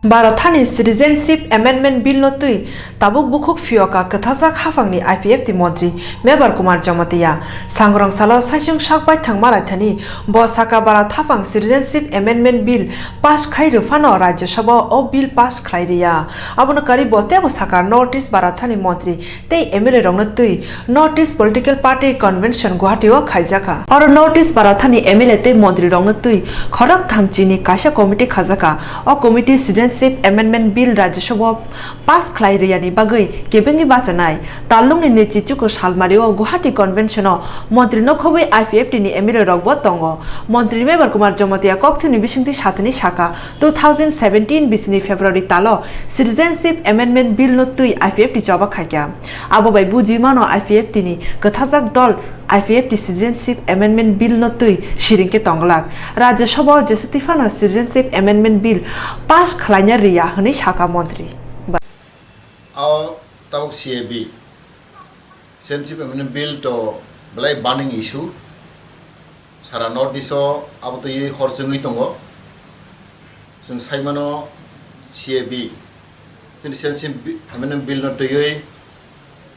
Bharatani Citizenship Amendment Bill no tui tabuk bukhuk fioka kathajak hafangni IPF ti Montri Mebar Kumar Jamatia Sangrong Salo Saisung Shakbai Thangmalai Thani Bo Saka Bharat Hafang Citizenship Amendment Bill pass khai rufano Rajya Sabha o bill pass khai riya abono kari bote bo Saka notice Bharathani Montri tei MLA rong no tui notice political party convention Guwahati o khaijaka or notice Bharathani MLA tei Montri rong no tui khorak thamchini kaisa committee khajaka o committee Citizenship Amendment Bill Rajya Sabha pass khai riyani bagai kebengni bachanai talungni nechichuko salmario Guwahati convention o Montri no khobai IPF ni MLA rok bo tongo Montri Mebar Kumar Jamatia Koktwma bisingti satani shaka 2017 bisini February talo Citizenship Amendment Bill no tui IPF ti joba khaikya abo bai bujimano IPF ni kathajak dol IPF Citizenship Amendment Bill no tui shiringke tonglak Rajya Sabha Jestifano Citizenship Amendment Bill pass khlainya riya hni shaka Montri Our tabuk CAB Citizenship Amendment Bill to belai banning issue sara notice o abuto ye horsengui tongo जों साइमानो CAB Citizenship Amendment Bill no toyoi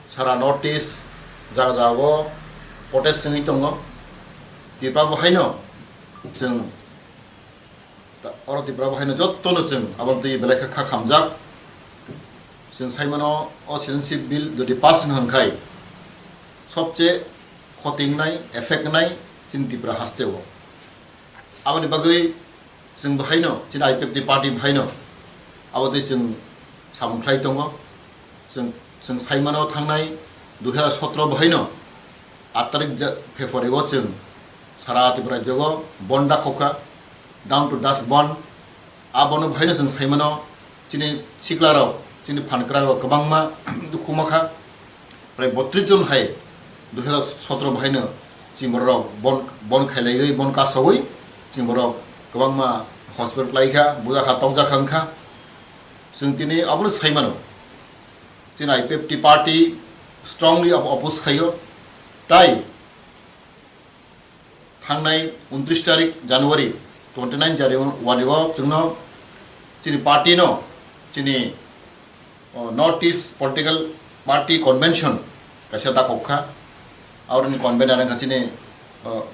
sara notice jaga jago protest जोंनि tongo तिब्राबो हायनो जों अर तिब्राबो हायनो जत्तनो जों आबन्ति बेलाखा खा खामजाक जों साइमानो अ Citizenship Bill जदि पास होनखाय सबसे खतिंनाय effect नाय जों तिब्रा हास्तेव आबनि बागै जों बाहायनो जों IPF पार्टी बाहायनो आबदि जों सामख्लाय दङ जों साइमानो थांनाय 2017 बाहायनो 8 तारिख फेब्रुवारि गो जों सारा तिब्रा जगो बन्दा खका डाउन टू डास्ट बन आबनो बाहायनो जों साइमानो जोंनि सिक्लाराव जोंनि फानग्राराव गोबांमा दुखुमाखा प्राय 32 जन हाय 2017 बाहायनो जों बराव बन खायलायै बन कासावै जों बराव गोबांमा हस्पिटाल लायखा बुजाखा तौजाखांखा जों दिनै आबो साइमानो जों IPF पार्टी स्ट्रंगली अपोज खायो ताई थांनाय 29 तारिख जानुवारि 29 जानुवारिआव जोंनो जोंनि पार्टी नो जोंनि north east political party convention कासे दाखौखा आउरनि कन्वेनर खाथिनि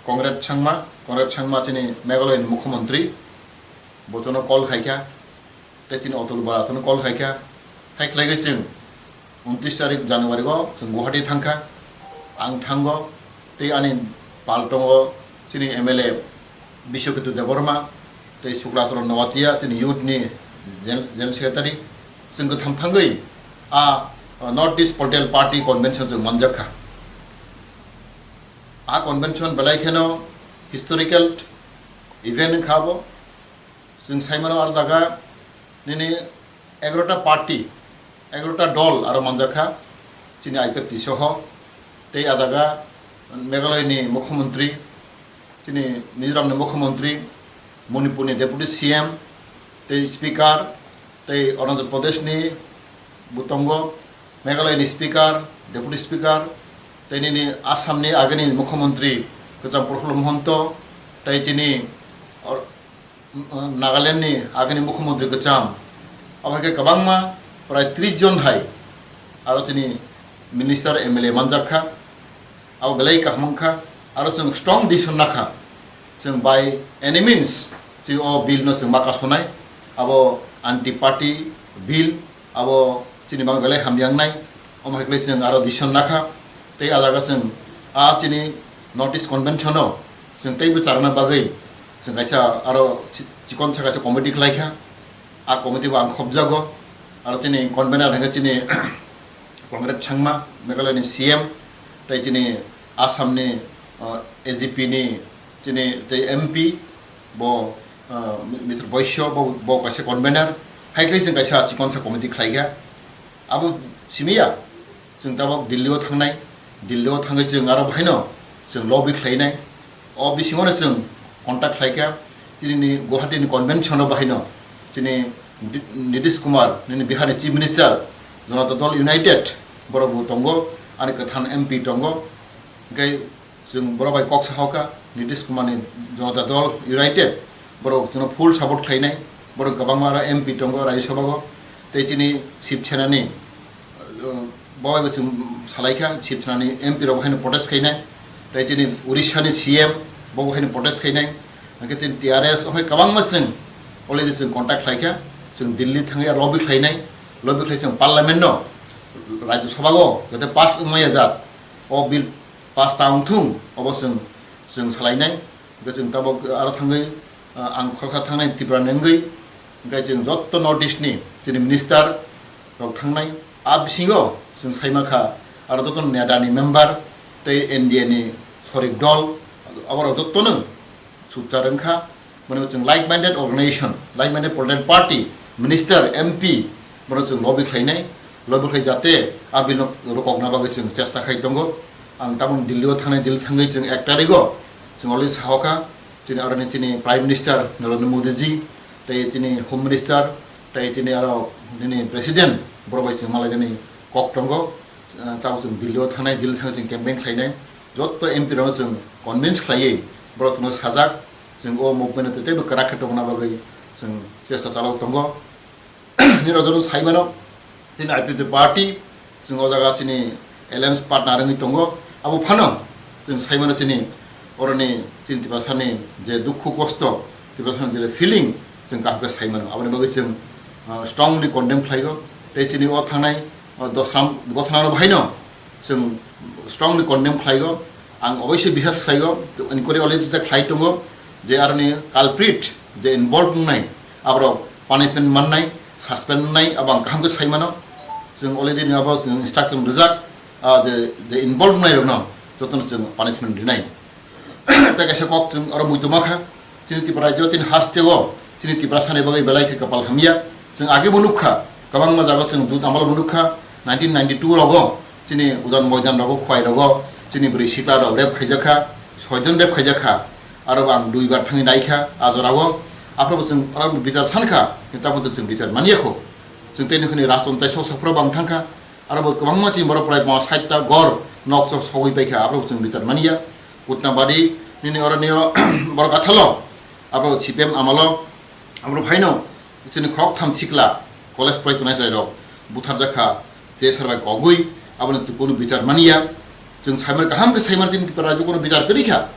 कांग्रेस छांमा जोंनि मेघालयनि मुख्यमंत्री बोचनो कल खायखा तेथिनि अतुल बराचनो कल खायखा हायख्लायगै जों 29 तारिख जानुवारिआव जों गुवाहाटी थांखा आं थांगो ते आनि पालटंगो जोंनि MLA बिश्वकेतु देबरमा ते सुक्राचर नवातिया जोंनि युथनि जनरल सेक्रेटारि जों गोथाम थांगै north east political party convention जों मनजाखा कन्वेंशन बेलायखेनो हिस्टोरिकल इवेंट खाबो जों साइमानो आरो जागा निनि 11टा पार्टी 11टा दल आरो मनजाखा जोंनि IPF सह ते आदागा मेघालयनि मुख्यमंत्री जोंनि मिजोरामनि मुख्यमंत्री मणिपुरनि डेपुटी CM ते स्पीकर ते अरुणाचल प्रदेशनि बुतंगो मेघालयनि स्पीकर डेपुटी स्पीकर तेनि आसामनि आगोनि मुख्यमंत्री गोजाम प्रफुल्ल महन्त ते जोंनि नागालेण्डनि आगोनि मुख्यमंत्री गोजाम अबहाय गोबांमा प्राय 30 जन हाय आरो जोंनि मिनिस्टार MLA मनजाखा आव बेलाय काहमंखा आरो जों स्ट्रंग डिसिसन नाखा जों बाय एनी मीन्स जों अ बिल न जों माका सनाय आबो एंटी पार्टी बिल आबो जोंनि बां बेलाय हामयांनाय अमहायक्ले जों आरो डिसिसन नाखा ते आलागा जों जोंनि नॉर्थ ईस्ट कन्वेंशन जों तैबो चारना बागै जों गायसा आरो चिकन साखासे कमिटि खालायखा कमिटिबो आं खबजागो आरो जोंनि कन्वेनर हेंगा जोंनि कांग्रेस छांमा मेघालयनि CM तै जोंनि आसामनि AGP नि जोंनि MP बो मिस्टर बैश्य बो गायसा कन्वेनर हायक्ले जों गायसा चिकन सा कमिटि खालायखा आबो सिमिया जों दाबो दिल्लीआव थाङै जों आरो बाहायनो जों लबि खालायनाय बिसिङावनो जों कन्टाक्ट खालायखा जोंनि गुवाहाटीनि कन्वेंशनाव बाहायनो जोंनि नीतीश कुमार जोंनि बिहारनि chief minister Janata Dal United बरबो दंगो आरो गोथान MP दंगो ओंखाय जों बरबाय कक्स हावका नीतीश कुमारनि जनता दल यूनाइटेड बरब जों फुल सापर्ट खालायनाय boro kabangma MP tongo Rajya Sabha go tei chini sibchenani bawai bachung salaika sibchenani MP rok haino protest khainai tei chini Odisha ni CM bogo haino protest khainai angke TRS oi kabangma chung already chung contact khlaika chung Delhi thangai lobby khlainai lobby khlai chung parliament no Rajya Sabha go jate pass maya jat o bill pass taung thung obosung chung salainai chung tabok aro thangai ang khorkha thangnai Tripura nengai angkai chung jotto North East ni chini minister rok thangnai bisingo chung saimaka aro jotto nedani member tei NDA ni sorik dol abaro jotto nung sucharengkha mane chung like minded organization like minded political party minister MP mane chung lobby khlainai lobby khlai jate abino rokokna bagai chung chesta khai tongo ang tabung Delhi o thangnai Delhi thangai chung 1 tarigo chung already sahoka chini aroni chini prime minister Narendra Modi ji tei chini home minister tei chini aro chini president borobai chung malai ni Koktongo tabu chung Delhi o thangnai Delhi thangai chung campaign khlainai jotto MP ro chung convince khlaiye borotno sajak chung o movement te tebe karakhe tongna bagai chung chesta chalok tongo ni rodoro saimano chini IPP party chung o jaga chini alliance partner ngi tongo abo phano chung saimano chini oroni chini tibasani je dukhu kosto tibasani je feeling chung kahka saimano aboni bagai chung strongly condemn khlaigo tei chini o thangnai dosram gothnano bhaino chung strongly condemn khlaigo ang obviously bihas khlaigo inquiry already ta khlai tongo je aroni culprit je involved nai abro punishment mannai suspend nai abang kaham ke saimano chung already ni abo instruction rejak the involved nai no jotono chung punishment dinai ta kaisa kok chung aro muituma kha chini Tripura jotin hastego chini Tripura sane bagai belai ke kapal hamia chung age bunukha kabang ma jaga chung jut amal bunukha 1992 rogo chini udan moidan rogo khwai rogo chini bri sikla ro rep khaijakha 6 jon rep khaijakha aro bang 2 bar thangi naikha ajorago afro chung aro bichar sankha kitabon chung bichar maniakho chung teni khoni rajontai sosapro bang thangkha aro kabang ma chim boro prai ma saita gor nok chok sogoi paikha afro chung bichar mania Kutnabadi nini oranio boro kathalo abo CPM amalo amro phaino chini khok tham chikla college prai tunai chai rok buthar jakha je sarbai kogui abone kono bichar mania chung saimar kaham ke saimar chini Tripura jo kono bichar karikha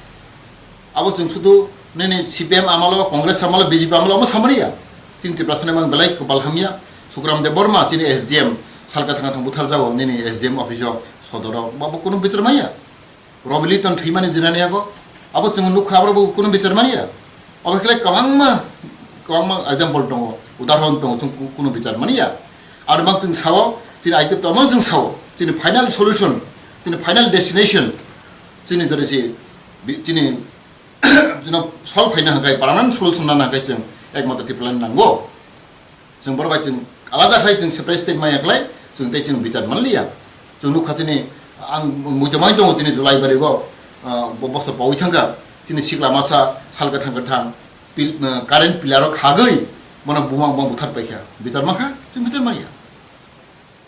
abo chung sudu nini CPM amalo Congress amalo BJP amalo amo samaria chini Tripura sane mang belai kopal hamia Sukram de Borma chini SDM salka thang buthar jago nini SDM office sodoro babo kono bichar mania Robiliton Trimani Jiraniago, about some look how couldn't be Germania. Or like Kawangma example tongo, Udahon tongo, Kuno be Germania. Out of mountains how, till I get the mountains how, till the final solution, till the final destination, till there is a solve final permanent solution on a question, Egmata Tiplan and go. Some providing other writing separate my apply, so they can be Germania. So look at any. Ang mujamai dong tini July barigo bobosa pawi thanga tini sikla masa salga thang current pilaro khagai mana bumang bang buthar paikha bitar makha tin bitar maria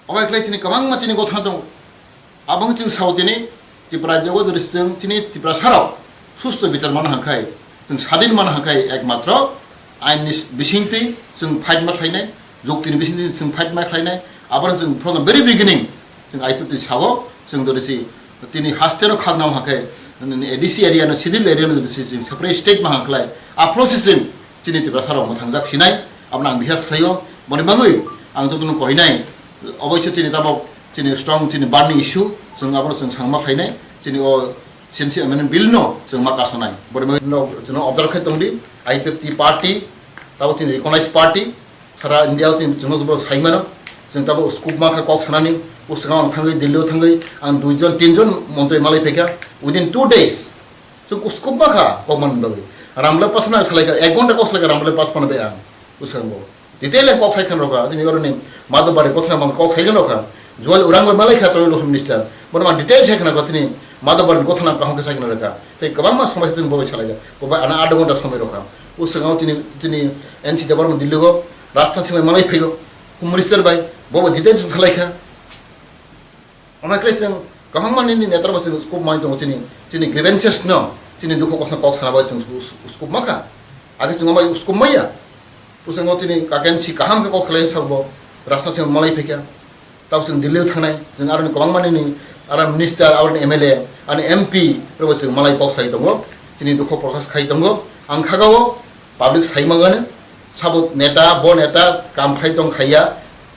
awai klai tini kamang ma tini gothna dong abang tin sau tini Tripura jogo duristung tini Tripura sarau susto bitar mana hangkai tin sadin mana hangkai ekmatro ain bisingti sung fight ma khlainai jok tini bisingti sung fight ma khlainai abar sung from the very beginning sung IPP sago sung dorisi tini hasteno khagnam hakai ADC area no civil area no dorisi separate state ma hanglai a processing chini Tripura sarau ma thangjak hinai abna ang bihas khlaio boni mangui ang jotun ko hinai obosyo chini tabok chini strong chini burning issue sung abro sung sangma khainai chini o sensi amendment bill no sung ma kasonai boni mangai no chino observe khaitongdi I50 party tabo chini recognized party sara India chini chino bro saimano sung tabo scoop ma kha kok sanani usang thangai Delhi thangai ang 2 jon 3 jon montri malai pheka within 2 days so scoop ma kha common bawi ramla pasna salai 1 ghonta kos laga ramla pas pan be ang usang bo detail kok sai khan roka jini oroni madu bare kothna bang kok sai khan roka jol urang malai kha tro minister borma detail sai khan gotini madu bare kothna kahon ke sai khan roka tei kabang ma samai tin bo salai boba ana 8 ghonta samai roka usang tini NC dabar Delhi go rasthan simai malai phego kumrister bai boba detail salai kha Ama Christian, kahang ni netra basi scoop main tu cini grievances no, cini dukho kosna kok sana basi scoop maka, agi cuma mai scoop maya, उसंग तिनी काकेनसी काहाम के कखलाय साबो रास्ता से मलाई फेक्या तब जों दिल्लीयाव थांनाय जों आरो गोबां मानिनि आरो मिनिस्टार आरो एमएलए आरो एमपि फोरबो जों मलाई पावसाय दङ दिनै दुख प्रकाश खाय दङ आं खागाव पाब्लिक साइमागानो साबो नेता ब नेता काम खाय दं खाया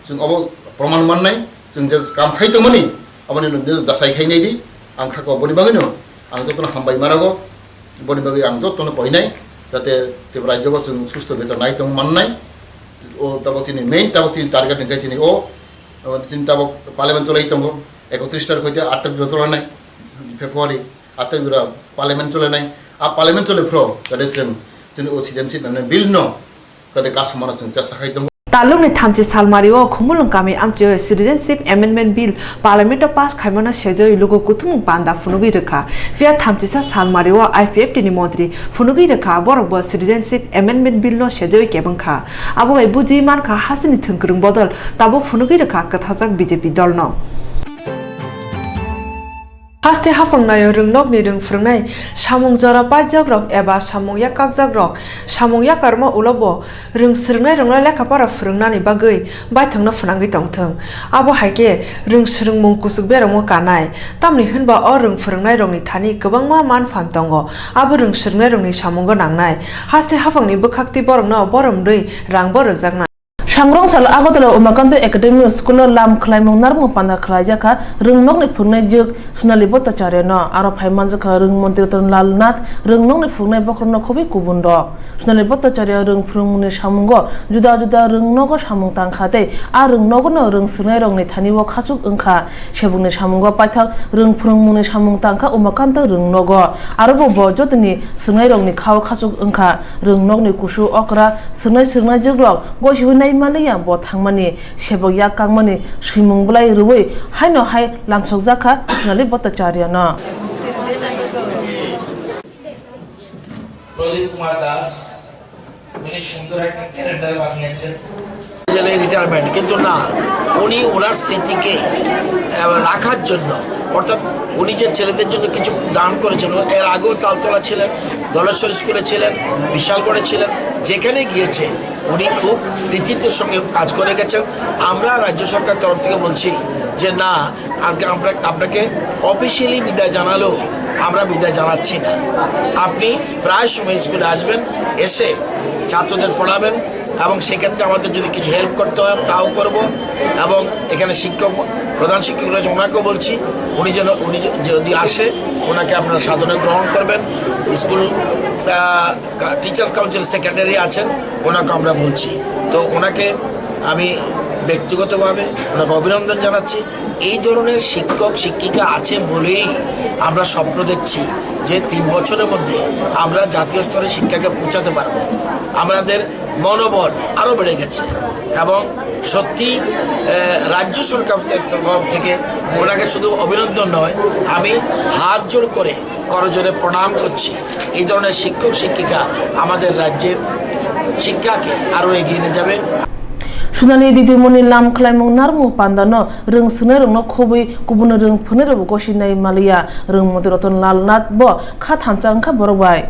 जों अब प्रमाण माननाय जों जे काम खाय दंमोनि अबनि नों दासाय खायनाय दि आं खागाव बनि बागैनो आं जतन हामबाय मारागो बनि बागै आं जतन कयनाय जाते ते राज्यखौ जों सुस्थ बेतर नाय दं माननाय ओ तब तिनी मेन तब तिनी टार्गेट निकाय तिनी ओ तिनी तब पार्लियामेंट चलाई दङ 31 तारिख हयते 8 तारिख जतलानाय फेब्रुवारि 8 तारिख पार्लियामेंट चलायनाय आ पार्लियामेंट चलेफ्रो जाते जों सिटिजेनशिप एमेन्डमेन्ट बिल न कदे कासमाना जों चेष्टा खाय दङ तालुकनि थामथि सालमारिओ खुमुलुं गामि आमचो सिटिजेनशिप एमेन्डमेन्ट बिल पार्लियामेन्ट पास खायमाना सेजय लुगो कुथुमुं बान्दा फुनुगि रखा फिया थामथिसा सालमारिओ आईपीएफटी नि मन्त्री फुनुगि रखा बरकबो सिटिजेनशिप एमेन्डमेन्ट बिल नो सेजय केबंखा आबोय बुजि मानखा हासिनि थंखरुं बदल ताबो फुनुगि रखा कथाजाक बीजेपी दल न हास्ते हाफांनाय रोंनकनि रोंफोरनाय सामुं जरा पाजक एबा सामुं याकाबजाक सामुं याकारमा उलबो रोंसोरनाय रोंनाय लेखाफारा फोरोंनानै बागै बायथांनो फुनांगै दंथों आबो हायके रोंसोरों मुं कुसुक बेरामो कानाय तामनि होनबा अ रोंफोरोंनाय रंनि थानि गोबां मान फान दङ आबो रोंसोरनाय रंनि सामुंगो नांनाय हास्ते हाफांनि बोखाक्ति बरंनो बरमदै रांबो रोजागना Swrangchati agotalo umakanto academy school lam khlaimung narmo panda khlaijaka rungnog ni phungnai juk sunali bhattacharya no aro phaimanjaka rung mantri ton lalnath rungnog ni phungnai bokhorno khobi kubun ro sunali bhattacharya rung phungmuni samungo juda juda rungnogo samung tangkhate a rungnogo no rung sungai rongni thanibo khasuk ongkha sebungni samungo paithak rung phungmuni samung tangkha umakanto rungnogo aro bo jotni sungai rongni khao khasuk ongkha rungnogni kusu okra sungai jugrok gosibunai malaya bo thangmani sebok yak kangmani swimung bulai rubai haino hai lamsok jaka sunali bhattacharya na প্রদীপ কুমার দাস উনি সুন্দর একটা calendar বানিয়েছেন জেলে retirement কিন্তু না উনি ওনার স্মৃতিকে রাখার জন্য অর্থাৎ উনি যে ছেলেদের জন্য কিছু দান করেছেন এর আগেও তালতলা ছিলেন দলেশ্বর স্কুলে ছিলেন বিশালগড়ে ছিলেন যেখানে গিয়েছে উনি খুব কৃতিত্বের সঙ্গে কাজ করে গেছেন আমরা রাজ্য সরকার তরফ থেকে বলছি যে না আজকে আমরা আপনাকে অফিসিয়ালি বিদায় জানালেও আমরা বিদায় জানাচ্ছি না আপনি প্রায় সময় স্কুলে আসবেন এসে ছাত্রদের পড়াবেন এবং সেক্ষেত্রে আমাদের যদি কিছু হেল্প করতে হয় তাও করব এবং এখানে শিক্ষক প্রধান শিক্ষক রয়েছে ওনাকেও বলছি উনি যদি আসে ওনাকে আপনারা সাদরে গ্রহণ করবেন স্কুল টিচার্স কাউন্সিল সেক্রেটারি আছেন ওনাকে আমরা বলছি তো ওনাকে আমি ব্যক্তিগতভাবে ওনাকে অভিনন্দন জানাচ্ছি এই ধরনের শিক্ষক শিক্ষিকা আছে বলেই আমরা স্বপ্ন দেখছি যে 3 বছরের মধ্যে আমরা জাতীয় স্তরে শিক্ষাকে পৌঁছাতে পারব আমাদের মনোবল আরও বেড়ে গেছে এবং সত্যি রাজ্য সরকার থেকে ওনাকে শুধু অভিনন্দন নয় আমি হাত জোড় করে করজোড়ে প্রণাম করছি এই ধরনের শিক্ষক শিক্ষিকা আমাদের রাজ্যের শিক্ষাকে আরও এগিয়ে নিয়ে যাবে Sunani didimoni lam khlaimung narmu pandano rung sunai rung no khobui kubun rung phune ro gosinai malia rung modroton lalnath bo kha thamchang kha borbai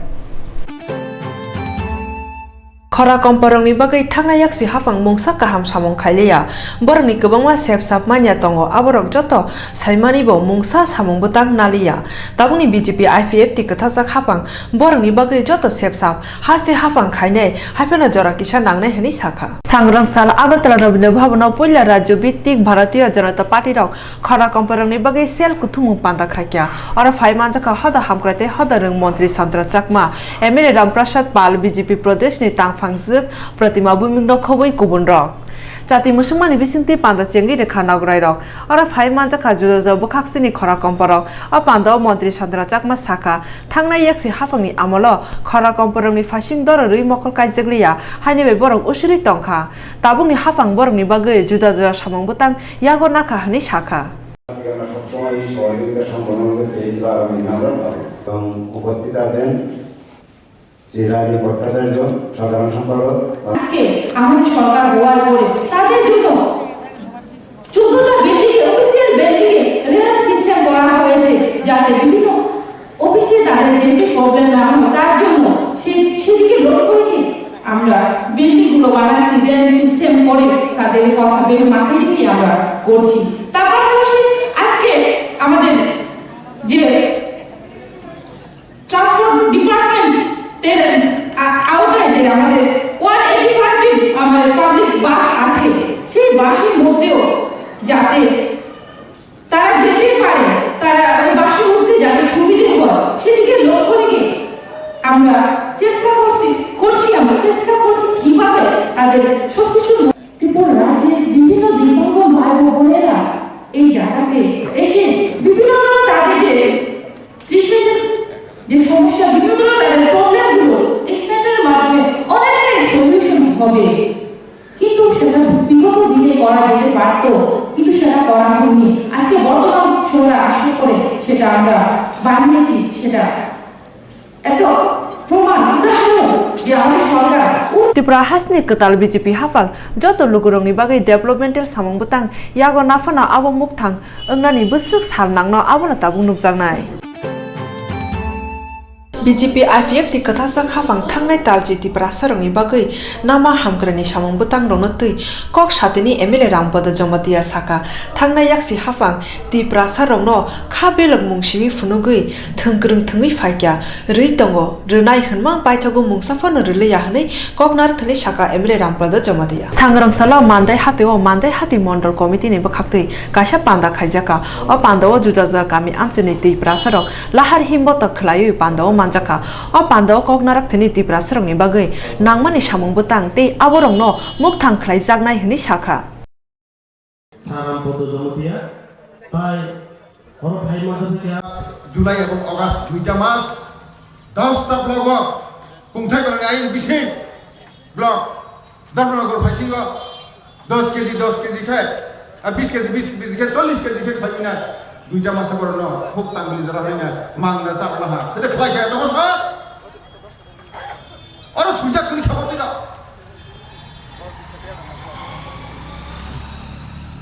खरा कम्परंनि बागै थांनाय याक्सि हाफां मुंसा गाहाम सामं खायलेया बरनि गोबांमा सेबसाब मानिया दङ आबरक जत साइमानिबो मुंसा सामंबो तां नालिया ताबुनि बीजेपी आईपीएफटी कथाजाक हाफां बरनि बागै जत सेबसाब हास्ते हाफां खायनाय हाफेना जरा किसा नांनाय हनि साखा सांग्रांसाल आगरतला रबिन्द्र भवनाव पहिला राज्य भित्तिक भारतीय जनता पार्टी रक खरा कम्परंनि बागै सेल कुथुमु पान्दा खाक्या और फाइमानजाका हदा हामक्राते हदा रंग मन्त्री सन्त्र चाकमा एमएलए रामप्रसाद पाल बीजेपी प्रदेश नि तां फांगजोक प्रतिमा बुमिंग खबै गुबुन रक जाति मुसलमानी बिसिंति पान्दा चेंगि रेखा नगराय रक और फाइमानजा खाजुजा जब खाक्सिनि खरा कम्परक अ पान्दा मन्त्री सन्द्रा चाकमा साखा थांनाय याक्सि हाफांनि आमल खरा कम्परंनि फासिं दर रुइ मखल काइजगलिया हानिबे बरक उसिरि तंखा ताबुंनि हाफां बरकनि बागै जुदा जुदा सामं बुतां यागो नाका हानि साखा উপস্থিত আছেন জিরাজি ভট্টাচার্য সাধারণ সম্পাদক আজকে আমাদের সরকার হওয়ার পরে তাদের জন্য 14টা building official building rail system করা হয়েছে যাতে বিভিন্ন অফিসে তাদের যে প্রবলেম না হয় তার জন্য সেদিকে লক্ষ্য রেখে আমরা বিল্ডিং গুলো বানাচ্ছি, ড্রেন সিস্টেম করে তাদের কথা ভেবে মাথায় রেখে আমরা করছি। তার পাশাপাশি আজকে আমাদের যে ট্রান্সপোর্ট ডিপার্টমেন্টের আওতায় যে আমাদের 185 আমাদের পাবলিক বাস আছে, সেই বাসের মধ্যেও যাতে তারা যেতে পারে, তারা ওই বাসে উঠতে যাতে সুবিধে হয় সেদিকে লক্ষ্য রেখে আমরা চেষ্টা করছি কিভাবে তাদের সবকিছু। ত্রিপুরা রাজ্যের বিভিন্ন দিব্যাঙ্গ ভাই বোনেরা এই জায়গাতে এসে বিভিন্ন ধরনের তাদের যে ট্রিটমেন্টের যে সমস্যা, বিভিন্ন ধরনের তাদের প্রবলেমগুলো এই সেন্টারের মাধ্যমে অনেকটাই সলিউশন হবে। কিন্তু সেটা বিগত দিনে করা যেতে পারত, কিন্তু সেটা করা হয়নি। আজকে বর্তমান সময় আসলে করে সেটা আমরা বানিয়েছি, সেটা একটা প্রমাণ উদাহরণ যে আমাদের সরকার ত্রিপুরা হাসনি কেতাল বিজেপি হাফাং যত লুগুরংনি বাগै डेभलपमेन्टेल सामं बतang yago nafana abo mukthang ongnani busuk sarnangno abono tabung nukjaknai BJP IPF ti kathasak hafang thangnai talji Tripura sarongni bagui nama hamgrani samung butang rongno tui kok satini MLA Rampada Jomatia Saka thangnai yaksi hafang Tripura sarongno khabelok mungsimi phunugui thungkrung thungui phaikya rui tongo runai hunmang baithago mungsafano ruleya hanai koknar thani Saka MLA Rampada Jomatia thangrong sala mandai hati mondol committee ni bakhaktui kaisa panda khaijaka o pandao jujaja kami amchini Tripura sarong lahar himbota khlaiui pandao jaka o pandao koknarak thini Tripura sarongni bagui nangmani samung butang tei aborongno mukthang khlaijaknai hini Saka July এবং August 2টা মাস 10টা block কুংথাই বানানি আইন বিশে block Dharmanagar ফাইসিং 10 KG খায় আর 20 KG খায় 40 KG খায় না 2টা মাসে করনো খুব তাঙ্গলি যারা হয় না মাংনা সাপলাহা এটা খাই খায় তো স্যার আর সুজা করে খাবতে না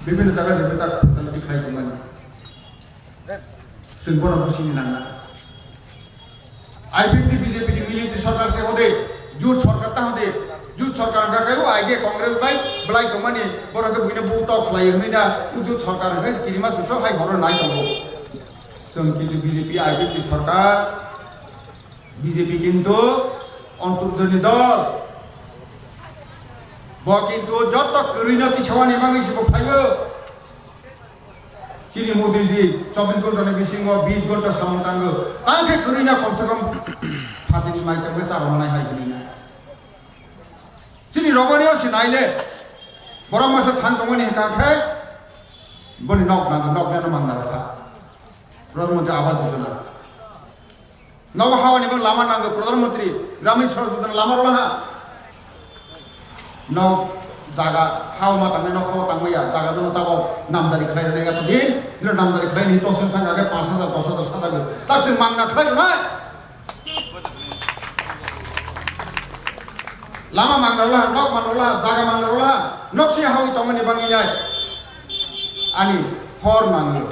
বিভিন্ন জায়গায় যেতে তার ফ্যাসিলিটি খাই কম মানে सिंगोना खुशी नांगा आईपीपी बीजेपी मिली सरकार से होदे जुट सरकार ता होदे जुट सरकार का कहो आगे कांग्रेस भाई ब्लाई कमानी बड़ा के बुने बहुत फ्लाई हमेना जुट सरकार का किरिमा सुसो हाई हरो नाइ दंगो संकित बीजेपी आईपीपी सरकार बीजेपी किंतु अंतर्धनी दल ब किंतु जत करिनति छवानि बांगि सिको फाइबो चीनी मोदी जी 24 घंटा ने बिसिंग 20 घंटा सामंतांग ताके करिना कम से कम फातिनी माइतंग के सार होनाय हाय करिना चीनी रबनियो सिनाइले बरम मासे थान तमनि काखे बनि नक ना मांगना रखा प्रधानमंत्री आवास योजना नव हावानि बन लामा नांग प्रधानमंत्री ग्रामीण सड़क योजना लामा रहा नव जागा हाव मा तांगे न खाव तांगया जागा दन ताबो नामदारि खलायनो नेगा तो दिन दिनो नामदारि खलायनि तोसिन थांगा के 5000 10000 सादागो ताकसे मांगना खलायनो ना लामा मांगनला नक मांगनला जागा मांगनला नक्सि हावि तमनि बांगिनाय आनि हर नांगो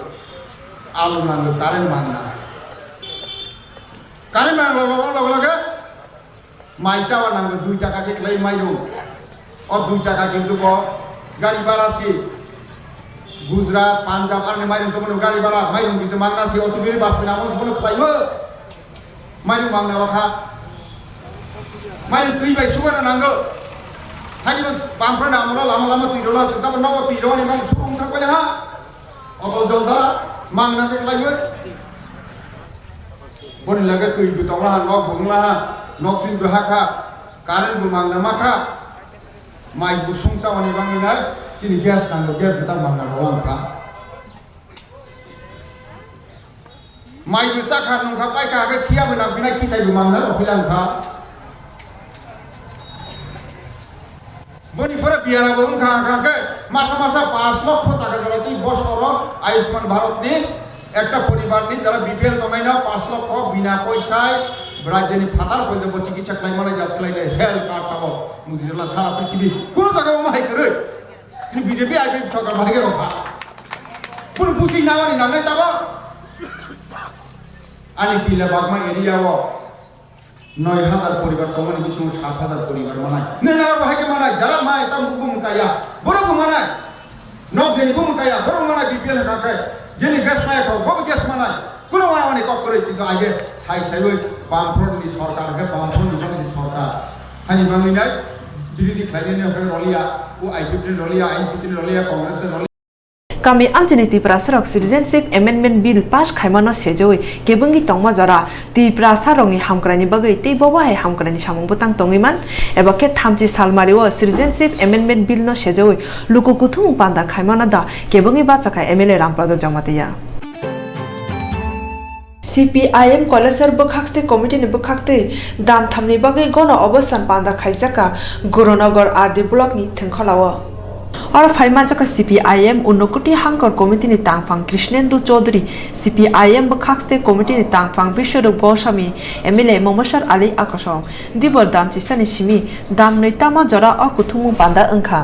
आलु नांगो कारेन्ट मांगना कारेन्ट मांगनला लगे माइसावा नांगो 2 टाका के खलाय माइरं और 2 टाका किंतु को गाड़ी भाड़ा से गुजरात पंजाब आने माइरं तो मन गाड़ी भाड़ा माइरं किंतु मांगना से और मेरी बात में नाम से बोलो खाइबो माइरं मांगना रखा माइरं तुई भाई सुबह नांगो हानि बस बामफ्रा नामला लामा तीरोला तब नव तीरो नि मांग सुरुं थांबाय हा अतल जलदारा मांगना के खाइबो बन लगे तुई बुतला नक बंगला नक सिन हाखा कारेन्ट बु मांगना माखा माइ बुसुं चावानि बांगिना सिनि ग्यास नांगौ ग्यास बिता मांगना रलांखा माइ बुसा खार नंखा पाइखा आगे खिया बना बिना खिथाय बु मांगना रफिलांखा बनि परे बियारा बन खा के मासा 5 লক্ষ টাকা জরাতি বছর আয়ুষ্মান ভারত নি একটা পরিবার নি যারা বিপিএল কমাইনা 5 লক্ষ বিনা পয়সায় রাজ্যনি ফাতার কইতে চিকিৎসা খাইমানে জাত খাইলে হেলথ কার্ড পাবো মুদিলা সারা পৃথিবী কোন জায়গায় মাই করে কিন্তু বিজেপি আইপিএফ সরকার ভাগে রখা কোন বুঝি নাওয়ানি নাঙ্গাই তাবা আনি কিলা বাগমা এরিয়াও 9,000 পরিবার তমনি বিসু 7,000 পরিবার মানায় নেনারা বাহাকে মানায় যারা মায় তা বুম কায়া বড় মানায় নক জেনি বুম কায়া বড় মানায় বিপিএল কাকে জেনি গ্যাস মায় কো বড় গ্যাস মানায় কোনো মানানি কক করে কিন্তু আগে সাই সাইবই বামফ্রন্টনি সরকারকে বামফ্রন্ট বিভাগনি সরকার হানি বাংলিনায় বিরোধী খাইলেনে রলিয়া ও আইপিপি রলিয়া আইনপিপি রলিয়া কংগ্রেসের রলিয়া kami amchini tipra sarok citizenship amendment bill pass khaimano sejoi kebungi tongma jara tipra sarongni hamkrani bagai tei boba hai hamkrani samung butang tongiman eba ke thamchi salmario citizenship amendment bill no sejoi luku kuthum panda khaimana da kebungi bachakai MLA ramprado jamatia CPIM Kolesar Bukhakste Committee ni Bukhakte dam thamni bagai gono obostan panda khaijaka Gurunagar RD block ni thengkhalawa और फाइमाचका CPIM उन्नकुटी हांकर committee नि तांगफांग Krishnendu Chaudhary CPIM बखाक्सते committee नि तांगफांग बिश्वरु Goswami MLA मोमशर आली आकाशों दिबर दाम चिसानि सिमी दाम नैतामा जरा अ कुथुमु बांदा अंखा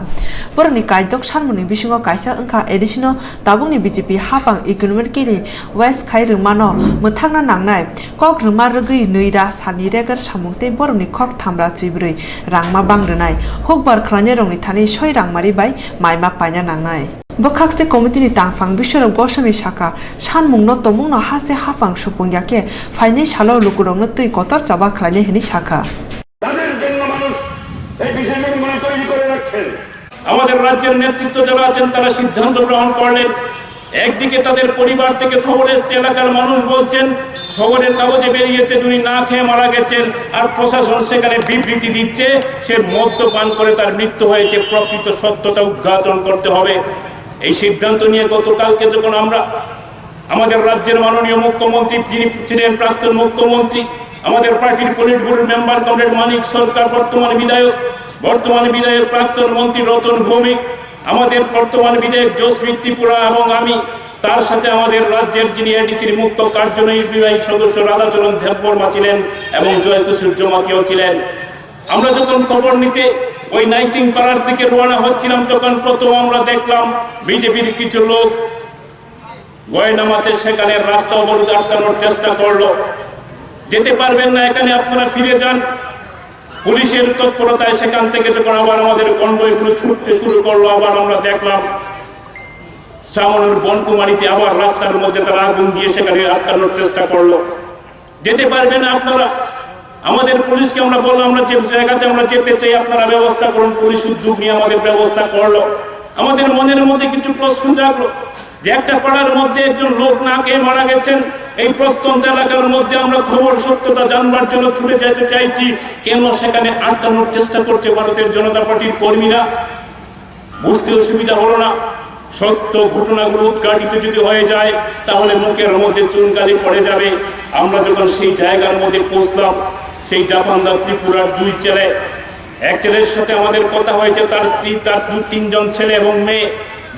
बरनि कायदक Sanmuni बिसिङाव कायसा अंखा एडिशनो ताबुंनि BJP हापां economic केनि waste खाइ रमानो मोथांना नांनाय कक रमा रगै नैरा सानि रेगर सामुंते बरनि खक थामरा चिब्रै रांमा बांग्रोनाय हकबार खलाने रंनि थानि 6 रांमारि बाय माइमा पाइना नांनाय बखाक्सते कमिटिनि तांगफां बिश्वरु गोस्वामी शाखा सानमुंनो तमुंनो हासे हाफां सुपुंयाके फाइनै सालो लुकुरंनो तै कतर चाबा खलायने हिनि शाखा তাদের জন্য মানুষ এই বিষয়গুলো মনে তৈরি করে রাখছেন আমাদের রাজ্যের নেতৃত্ব যারা আছেন তারা সিদ্ধান্ত গ্রহণ করলেন একদিকে তাদের পরিবার থেকে খবর এসেছে এলাকার মানুষ বলছেন শহরের কাগজে বেরিয়েছে যিনি না খেয়ে মারা গেছেন আর প্রশাসন সেখানে বিবৃতি দিচ্ছে সে মদ্যপান করে তার মৃত্যু হয়েছে প্রকৃত সত্যতা উদ্ঘাটন করতে হবে এই সিদ্ধান্ত নিয়ে গতকালকে যখন আমরা আমাদের রাজ্যের মাননীয় মুখ্যমন্ত্রী যিনি ছিলেন প্রাক্তন মুখ্যমন্ত্রী আমাদের পার্টির পলিট ব্যুরোর মেম্বার কমরেড মানিক সরকার বর্তমানে বিধায়ক প্রাক্তন মন্ত্রী রতন ভৌমিক আমাদের বর্তমান বিধায়ক জসমিত ত্রিপুরা এবং আমি তার সাথে আমাদের রাজ্যের যিনি এডিসির মুখ্য কার্যনির্বাহী সদস্য রাধাচরণ দেববর্মা ছিলেন এবং জয়কুশল জমাকেও ছিলেন আমরা যখন খবর নিতে ওই নাইসিং পাড়ার দিকে রওনা হচ্ছিলাম তখন প্রথম আমরা দেখলাম বিজেপির কিছু লোক গয়নামাতে সেখানে রাস্তা অবরোধ আটকানোর চেষ্টা করলো যেতে পারবেন না এখানে আপনারা ফিরে যান পুলিশের তৎপরতায় সেখান থেকে যখন আবার আমাদের কনভয়গুলো ছুটতে শুরু করলো আবার আমরা দেখলাম সামনের বনকুমারীতে আবার রাস্তার মধ্যে তারা আগুন দিয়ে সেখানে আটকানোর চেষ্টা করলো যেতে পারবেন না আপনারা আমাদের পুলিশকে আমরা বললাম আমরা যে জায়গাতে আমরা যেতে চাই আপনারা ব্যবস্থা করুন পুলিশ উদ্যোগ নিয়ে আমাদের ব্যবস্থা করলো আমাদের মনের মধ্যে কিছু প্রশ্ন জাগলো যে একটা পাড়ার মধ্যে একজন লোক না খেয়ে মারা গেছেন এই প্রত্যন্ত এলাকার মধ্যে আমরা খবর সত্যতা জানবার জন্য ছুটে যেতে চাইছি কেন সেখানে আটকানোর চেষ্টা করছে ভারতের জনতা পার্টির কর্মীরা বুঝতে অসুবিধা হলো না সত্য ঘটনাগুলো উদ্ঘাটিত যদি হয়ে যায় তাহলে মুখের মধ্যে চুনকালি পড়ে যাবে আমরা যখন সেই জায়গার মধ্যে পৌঁছলাম সেই জাপানদার ত্রিপুরার 2 ছেলে এক ছেলের সাথে আমাদের কথা হয়েছে তার স্ত্রী তার 2-3 জন ছেলে এবং মেয়ে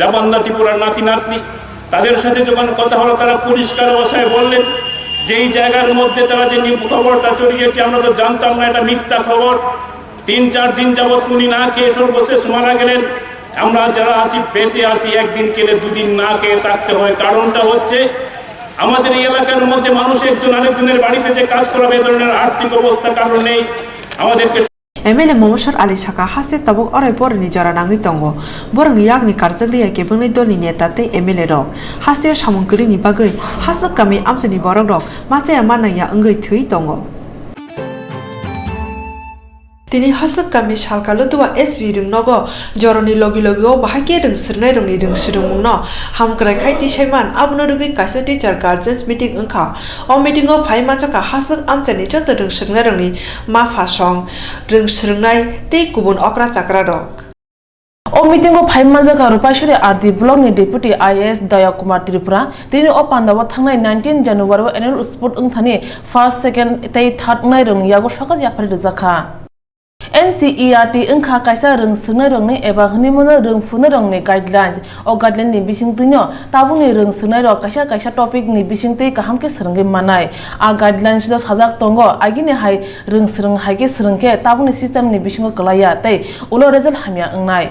জাপানদার ত্রিপুরার নাতি নাতনি তাদের সাথে যখন কথা হলো তারা পরিষ্কার ভাষায় বললেন যে এই জায়গার মধ্যে তারা যে খবরটা ছড়িয়েছে আমরা তো জানতাম না এটা মিথ্যা খবর 3-4 দিন যাবত উনি না খেয়ে সর্বশেষ মারা গেলেন আমরা যারা আছি বেঁচে আছি একদিন খেলে 2 দিন না খেয়ে থাকতে হয় কারণটা হচ্ছে আমাদের এই এলাকার মধ্যে মানুষ একজন আরেকজনের বাড়িতে যে কাজ করাবে এই ধরনের আর্থিক অবস্থা কারণ নেই আমাদেরকে MLA Momosar Ali Shaka haste tabuk orai porni jara nangi tongo borong yagni karjagriya kebungni dolni neta te MLA rok haste samungkuri ni bagai hasak kami amsani borok rok machaya manaya angoi thui tongo তিনি হাসক কামি সালকালো দুয়া SB রংনগো জরনি লগি লগিও বাহাকে রং সরনাই রংনি রং সিরুমুংনো হামক্রাই খাইতি সাইমান আবনো রুগি কাইসা teacher guardian's meeting ওংখা অ meeting অ phi মাচাকা হাসক আমচানি চত রং সরনাই রংনি মা ফাসং রং সরনাই তে গুবুন অকরা চাকরা rock O meeting of Five Mazaka Rupashiri are the blog ni Deputy IAS Daya Kumar Tripura. Tini o Pandawa Thangai 19 January annual sport ungthani 1st 2nd tei 3rd ngai rong yago sakat yapari zakha. NCERT engkha kaisa rong sunai rong ni eba honimono rong funai rong ni guidelines o guideline ni bising tinyo tabuni rong sunai ro kaisa topic ni bising tei kaham ke serangge manai a guidelines do sajak tongo agini hai rong serang hai ke serangke tabuni system ni bisingo kelaya tei ulo result hamya engnai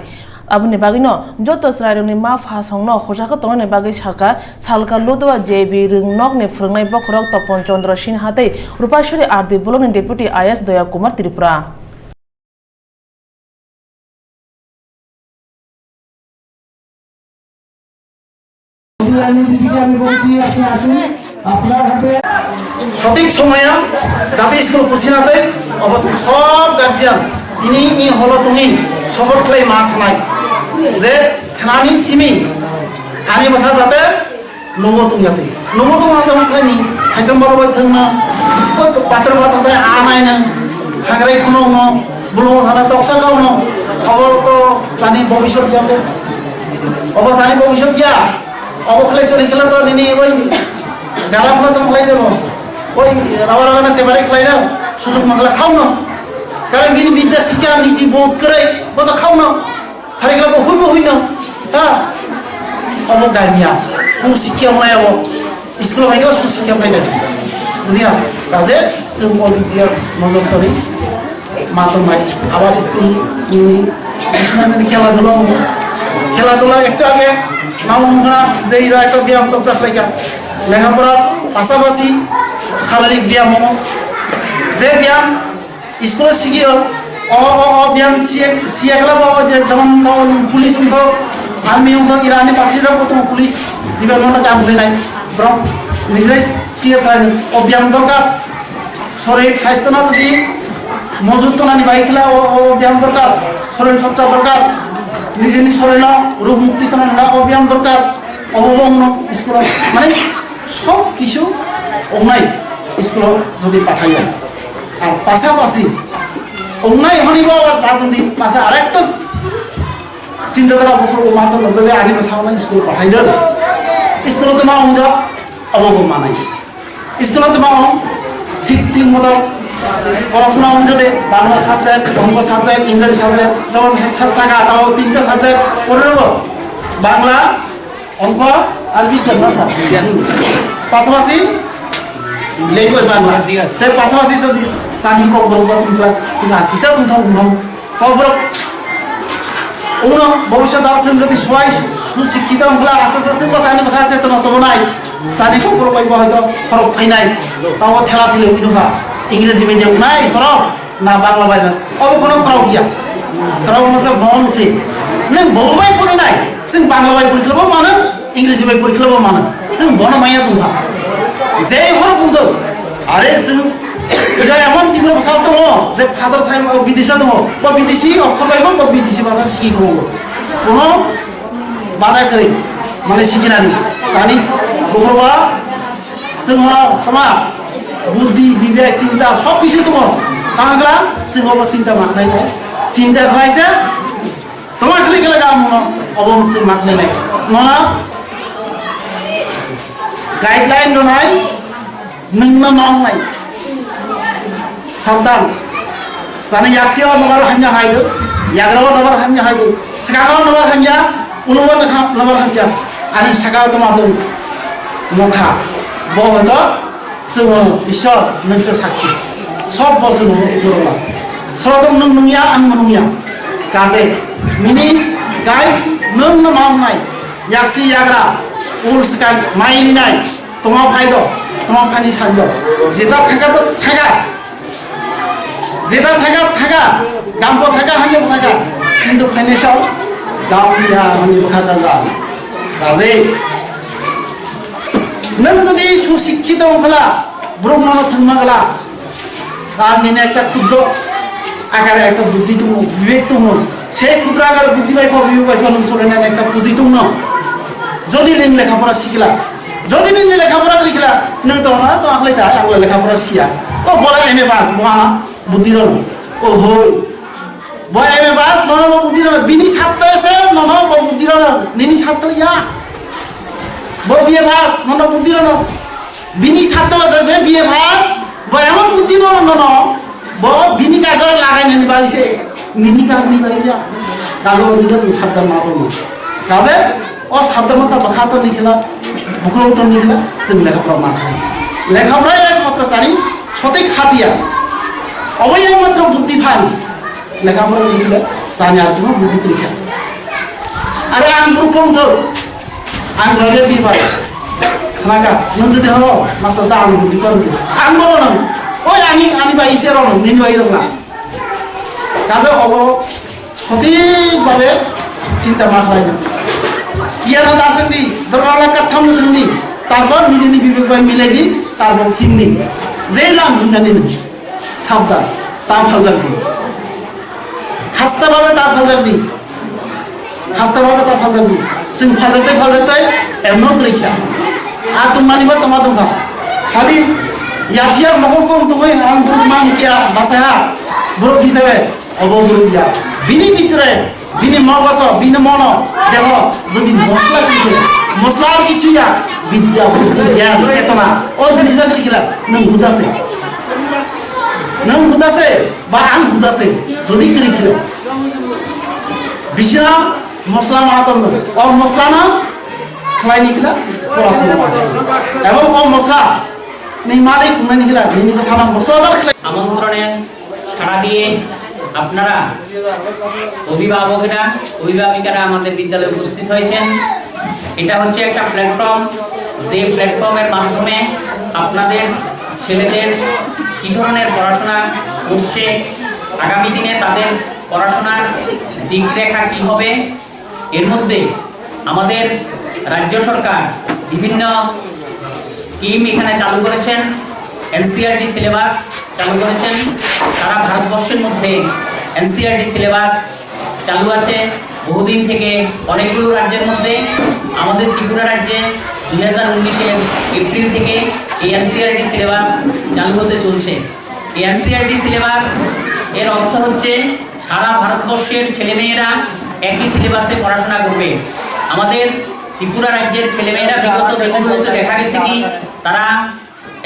abuni bagino joto srairungni ma phasongno khosaka tongne bagi saka salka lodwa JB ringnok ne phrangnai bokrok Topon Chandra Sinha tei Rupashori Ardi Blokni Deputy IS Daya Kumar Tripura সঠিক সময়ে যাতে school পুছিনাতে অবশ্য সব guardian ইনি হলো তুমি সবর খেলাই মা থানায় যে খানানি সিমি আনি বসা যাতে নমো তুমি যাতে খাইনি হাইজাম বড় বই থাকনা পাত্র পাত্র আনায় না হাগরাই কোনো বুলো থানা তপসা গাও না খবর তো জানি ভবিষ্যৎ যাবে অবশ্য জানি ভবিষ্যৎ গিয়া অবখালাই চলে গেলে তো নিনি ওই গারামগুলো তো খাই দেবো ওই রাবার রাগানা তেবারে খাই না সুযোগ মাখলা খাও না কারণ বিনি বিদ্যা শিক্ষা নীতি বোধ করে বোধ খাও না হারে গেলে হই না হ্যাঁ অব গাইমিয়া কোনো শিক্ষা হয় অব স্কুল ভাই গেলে শিক্ষা পাই না বুঝিয়া কাজে जों অলিম্পিয়ার নজর তরি মাতম ভাই আবার স্কুল খেলাধুলা একটু আগে নাও মুখনা যে এরা একটা ব্যায়াম চর্চা খাইকা লেখাপড়ার পাশাপাশি শারীরিক ব্যায়াম যে ব্যায়াম স্কুলে শিখিও ব্যায়াম শিয়ে গেলে পাওয়া যে যেমন পুলিশ উঠো আর্মি উঠো ইরানি পাঠিয়ে প্রথম পুলিশ দিবেন কাম করে নাই বরং নিজেরাই শিখে ফেলেন ব্যায়াম দরকার শরীর স্বাস্থ্য না যদি মজুত না নিবাই খেলা ব্যায়াম দরকার শরীর চর্চা দরকার নিজে শরীর রোগ মুক্তি তো না ব্যায়াম দরকার অবলম্বন স্কুল মানে সব কিছু অন্যাই স্কুল যদি পাঠাই আর পাশাপাশি অন্যায় হনিব তার যদি পাশে আরেকটা চিন্তাধারা মাধ্যম যদি আনিব সামনে স্কুল পাঠাই দেন স্কুলত মা অবগম মানাই স্কুলত মা ঠিক মতো পড়াশোনা অনুযায়ী বাংলা সাবজেক্ট অঙ্ক সাবজেক্ট ইংরেজি সাবজেক্ট যেমন শাখা তাও 3টা সাবজেক্ট পড়ে নেব বাংলা অঙ্ক আর বিজ্ঞান ভাষা পাশাপাশি ল্যাঙ্গুয়েজ বাংলা তাই পাশাপাশি যদি সানি kokborok তুমি সিনা কিসা তুমি kokborok ভবিষ্যৎ আছেন যদি সবাই সুশিক্ষিত হলে আস্তে আস্তে বাসানি ভাষা চেতন তো নাই সানি kokborok পাইব হয়তো ফরক পাই নাই তাও ঠেলা ঠেলে উঠা ইংরেজি মিডিয়াম নাই ফরক না বাংলা বাইরে কোনো ফরক গিয়া ফরক মধ্যে বনছে বলবাই পড়ে নাই जों বাংলা বাই পরীক্ষাবো মানে ইংরেজি বাই পরীক্ষাবো মানে जों বনমাইয়া দংখা যে হর বুঝো আরে जों এটা এমন তীব্র ভাষা দङ যে ফাদার টাইম বিদেশে দङ বা বিদেশি অক্ষর পাইব বা বিদেশি ভাষা শিখিব কোনো বাধা করে মানে শিখিনানি জানি বহরবা जों সমা বুদ্ধি বিবেক চিন্তা সব কিছু তোমার তাহলে जों চিন্তা মাখনাই নাই চিন্তা খাইছে তোমার খালি গেলে গাম অবম जों মাখনাই নাই ননা গাইডলাইন নাই नोंनो मावनाय साबधान जाने याक्सियाव नबार हामया हायदो याग्राव नबार हामया हायदो सिगाङाव नबार हामया उनाव नबार हामया आनि सागाव दमादों नखा बहद जोङो इसोर नोंसो साखि सब बसो बरला सरदम नों नोंया आं नोंया गाजे मिनि गाय नोंनो मावनाय याक्सि याग्रा उल सिगां माइलिनाय तमा फायदो তোমার পানি সাহায্য যেটা থাকা তো থাকা যেটা থাকা দাম তো থাকা হামিও থাকা কিন্তু ফাইন্যান্সিয়াল দাম দিয়া হামি থাকা যা কাজে নং যদি সুশিক্ষিত হলা ব্রহ্মণ থাকমা গলা আর নিনে একটা ক্ষুদ্র আকারে একটা বুদ্ধি তুমি বিবেক তুমি সেই ক্ষুদ্র আকারে বুদ্ধি পাইব বিবেক পাইব নং চলে না একটা পুঁজি তুমি যদি লিং লেখাপড়া শিখলা যদি নিলে লেখাপড়া লিখলা নং তো না তো আগলাই তা আগলা লেখাপড়া শিয়া ও বলা এমএ পাস বহানা বুদ্ধি রন ও হই বয় এমএ পাস নন বুদ্ধি রন বিনি ছাত্র আছে নন বুদ্ধি রন নিনি ছাত্র ইয়া ব বিএ পাস নন বুদ্ধি রন বিনি ছাত্র আছে যে বিএ পাস ব এমন বুদ্ধি রন নন ব বিনি কাজ লাগাই নিনি বাইছে নিনি কাজ নি বাইয়া কাজ দিকে সাবধান না তো কাজে ও সাবধানতা বাখাতো লিখলা মুখরত নিলে जों লেখাপড়া মাখাই লেখাপড়াই একমাত্র জানি সঠিক হাতিয়ার অবৈ একমাত্র বুদ্ধি ফান লেখাপড়া লিখলে জানি আর কোনো বুদ্ধি লিখা আরে আং গ্রুপম তো আং ধরে বিবাই নাগা নন যদি হলো মাস্টার দা আং বুদ্ধি করবে আং বলো না ওই আনি বা ইসে রন নিন বাই রং না কাজে হলো সঠিকভাবে চিন্তা না হয় না ইয়ানা দাসেন দি দরলা কাথাম সঙ্গি তারপর নিজেনি বিবেক মিলাই দি তারপর কিননি যেই লাম জানি না সাবধান তা ফাজাক দি হাসতাভাবে তা ফাজাক দি হাসতাভাবে তা ফাজাক দি जों फाजाते एमनो रैखा আর তোমানি বা তোমা দংখা খালি ইয়াতিয়া মকলকম তুই আং মান কিয়া বাসাহা বড় হিসাবে অবগুরুয়া বিনি ভিতরে বিনি মগজ বিনি মন দেহ যদি মশলা কিছু মশলার কিছুয়া বিদ্যা বুদ্ধি জ্ঞান চেতনা ও জিনিস বাকি কিলা নং হুদাছে বা আং হুদাছে যদি করি খিলে বিশা মশলা মাতন ও মশলা না খাইনি কিলা পড়াশোনা এবং ও মশলা নেই মালিক মানে কিলা নেই সারা মশলাদার আমন্ত্রণে সাড়া দিয়ে আপনারা অভিভাবিকারা আমাদের বিদ্যালয়ে উপস্থিত হয়েছেন। এটা হচ্ছে একটা প্ল্যাটফর্ম, যে প্ল্যাটফর্মের মাধ্যমে আপনাদের ছেলেদের কী ধরনের পড়াশোনা করছে, আগামী দিনে তাদের পড়াশোনার দিকরেখা কী হবে, এর মধ্যে আমাদের রাজ্য সরকার বিভিন্ন স্কিম এখানে চালু করেছেন, এনসিইআরটি সিলেবাস চালু করেছেন। সারা ভারতবর্ষের মধ্যে এনসিইআরটি সিলেবাস চালু আছে বহুদিন থেকে অনেকগুলো রাজ্যের মধ্যে। আমাদের ত্রিপুরা রাজ্যে 2019-এর এপ্রিল থেকে এই এনসিইআরটি সিলেবাস চালু হতে চলছে। এই এনসিইআরটি সিলেবাস এর অর্থ হচ্ছে সারা ভারতবর্ষের ছেলেমেয়েরা একই সিলেবাসে পড়াশোনা করবে। আমাদের ত্রিপুরা রাজ্যের ছেলেমেয়েরা বিগত দিনগুলোতে দেখা গেছে কি তারা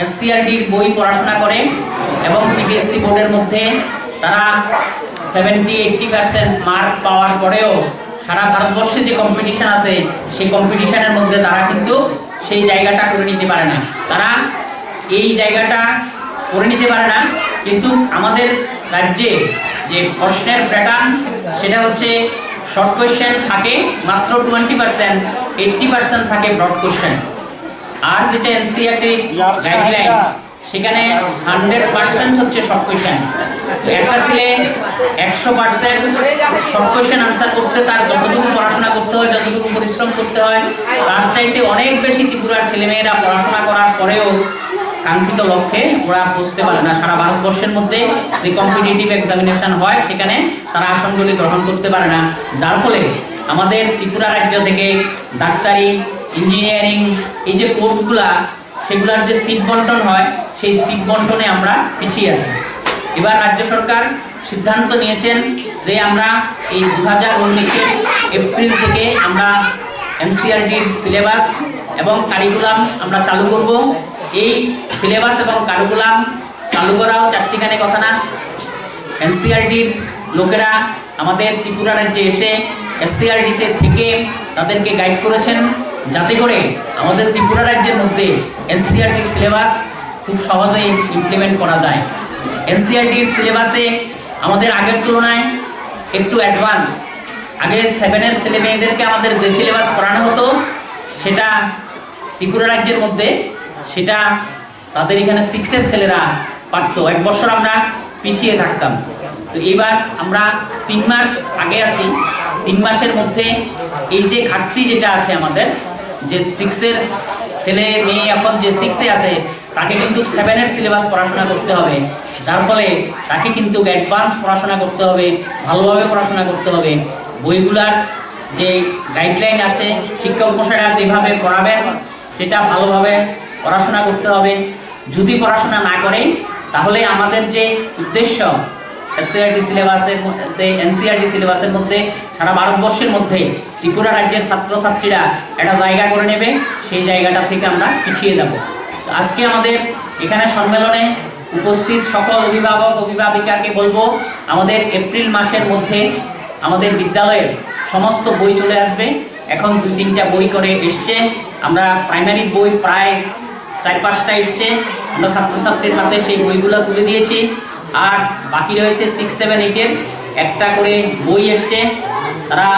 এসসিআরটির বই পড়াশোনা করে এবং সিবিএসসি বোর্ডের মধ্যে তারা 70-80% মার্ক পাওয়ার পরেও সারা ভারতবর্ষে যে কম্পিটিশন আছে সেই কম্পিটিশনের মধ্যে তারা কিন্তু সেই জায়গাটা করে নিতে পারে না। তারা এই জায়গাটা করে নিতে পারে না, কিন্তু আমাদের রাজ্যে যে প্রশ্নের প্যাটার্ন সেটা হচ্ছে শর্ট কোয়েশ্চেন থাকে মাত্র 20%, 80% থাকে ব্রড কোয়েশ্চেন। আর যেটা এনসিইআরটি গাইডলাইন সেখানে 100% হচ্ছে শর্ট কোয়েশ্চেন। একটা ছেলে 100% শর্ট কোয়েশ্চেন আনসার করতে তার যতটুকু পড়াশোনা করতে হয়, যতটুকু পরিশ্রম করতে হয়, তার চাইতে অনেক বেশি ত্রিপুরার ছেলেমেয়েরা পড়াশোনা করার পরেও কাঙ্ক্ষিত লক্ষ্যে ওরা পৌঁছতে পারে না। সারা ভারতবর্ষের মধ্যে যে কম্পিটিটিভ এক্সামিনেশন হয় সেখানে তারা আসনগুলি গ্রহণ করতে পারে না, যার ফলে আমাদের ত্রিপুরা রাজ্য থেকে ডাক্তারি, ইঞ্জিনিয়ারিং এই যে কোর্সগুলা সেগুলার যে সিট বন্টন হয় সেই সিট বন্টনে আমরা পিছিয়ে আছি। এবার রাজ্য সরকার সিদ্ধান্ত নিয়েছেন যে আমরা এই 2019-এর এপ্রিল থেকে আমরা এনসিইআরটির সিলেবাস এবং কারিকুলাম আমরা চালু করব। এই সিলেবাস এবং কারিকুলাম চালু করাও চারটিখানে কথা না। এনসিইআরটির লোকেরা আমাদের ত্রিপুরা রাজ্যে এসে এসসিইআরটিতে থেকে তাদেরকে গাইড করেছেন যাতে করে আমাদের ত্রিপুরা রাজ্যের মধ্যে এনসিইআরটির সিলেবাস খুব সহজেই ইমপ্লিমেন্ট করা যায়। এনসিইআরটির সিলেবাসে আমাদের আগের তুলনায় একটু অ্যাডভান্স। আগে 7-এর ছেলে মেয়েদেরকে আমাদের যে সিলেবাস পড়ানো হতো সেটা ত্রিপুরা রাজ্যের মধ্যে সেটা তাদের এখানে 6-এর ছেলেরা পারত। 1 বছর আমরা পিছিয়ে থাকতাম। তো এবার আমরা 3 মাস আগে আছি। 3 মাসের মধ্যে এই যে ঘাটতি যেটা আছে আমাদের, যে 6-এর ছেলে মেয়ে এখন যে 6-এ আছে তাকে কিন্তু 7-এর সিলেবাস পড়াশোনা করতে হবে, যার ফলে তাকে কিন্তু অ্যাডভান্স পড়াশোনা করতে হবে, ভালোভাবে পড়াশোনা করতে হবে। বইগুলার যে গাইডলাইন আছে শিক্ষক মশাইরা যেভাবে পড়াবেন সেটা ভালোভাবে পড়াশোনা করতে হবে। যদি পড়াশোনা না করে তাহলে আমাদের যে উদ্দেশ্য এসসিইআরটি সিলেবাসের মধ্যে, এনসিইআরটি সিলেবাসের মধ্যে সারা ভারতবর্ষের মধ্যে ত্রিপুরা রাজ্যের ছাত্রছাত্রীরা একটা জায়গা করে নেবে, সেই জায়গাটা থেকে আমরা পিছিয়ে যাব। আজকে আমাদের এখানে সম্মেলনে উপস্থিত সকল অভিভাবক অভিভাবিকাকে বলবো আমাদের এপ্রিল মাসের মধ্যে আমাদের বিদ্যালয়ের সমস্ত বই চলে আসবে। এখন 2-3টা বই করে এসছে। আমরা প্রাইমারি বই প্রায় 4-5টা এসছে। আমরা ছাত্রছাত্রীর হাতে সেই বইগুলো তুলে দিয়েছি। আর বাকি রয়েছে 6, 7, 8-এর একটা করে বই এসছে। তারা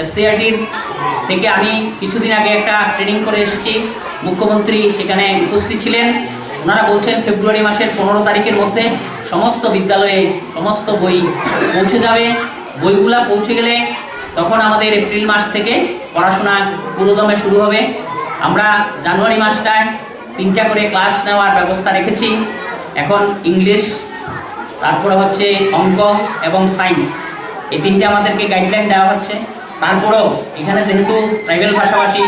এসসিআরটির থেকে আমি কিছুদিন আগে একটা ট্রেনিং করে এসেছি। মুখ্যমন্ত্রী সেখানে উপস্থিত ছিলেন। ওনারা বলছেন ফেব্রুয়ারি মাসের 15 তারিখের মধ্যে সমস্ত বিদ্যালয়ে সমস্ত বই পৌঁছে যাবে। বইগুলা পৌঁছে গেলে তখন আমাদের এপ্রিল মাস থেকে পড়াশোনা পুরোদমে শুরু হবে। আমরা জানুয়ারি মাসটায় 3টা করে ক্লাস নেওয়ার ব্যবস্থা রেখেছি। এখন ইংলিশ, তারপরে হচ্ছে অঙ্ক এবং সায়েন্স, এই 3টে আমাদেরকে গাইডলাইন দেওয়া হচ্ছে। তারপরেও এখানে যেহেতু ট্রাইবেল ভাষাভাষী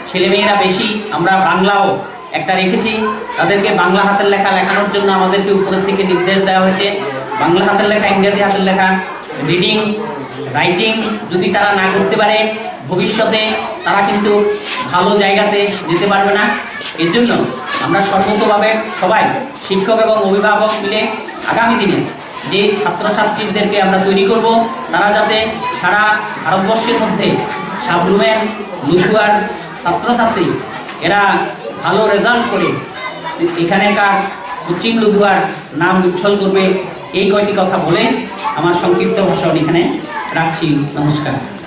ছেলেমেয়েরা বেশি, আমরা বাংলাও একটা রেখেছি। তাদেরকে বাংলা হাতের লেখা লেখানোর জন্য আমাদেরকে উপরের থেকে নির্দেশ দেওয়া হয়েছে। বাংলা হাতের লেখা, ইংরেজি হাতের লেখা, রিডিং, রাইটিং যদি তারা না করতে পারে ভবিষ্যতে তারা কিন্তু ভালো জায়গাতে যেতে পারবে না। এর জন্য আমরা সর্বতভাবে সবাই শিক্ষক এবং অভিভাবক মিলে আগামী দিনে যে ছাত্রছাত্রীদেরকে আমরা তৈরি করব, তারা যাতে সারা ভারতবর্ষের মধ্যে সাবরুমের লুধুয়ার ছাত্রছাত্রী এরা ভালো রেজাল্ট করে এখানেকার কোচিং লুধুয়ার নাম উজ্জ্বল করবে, এই কয়টি কথা বলে আমার সংক্ষিপ্ত ভাষণ এখানে রাখছি। নমস্কার।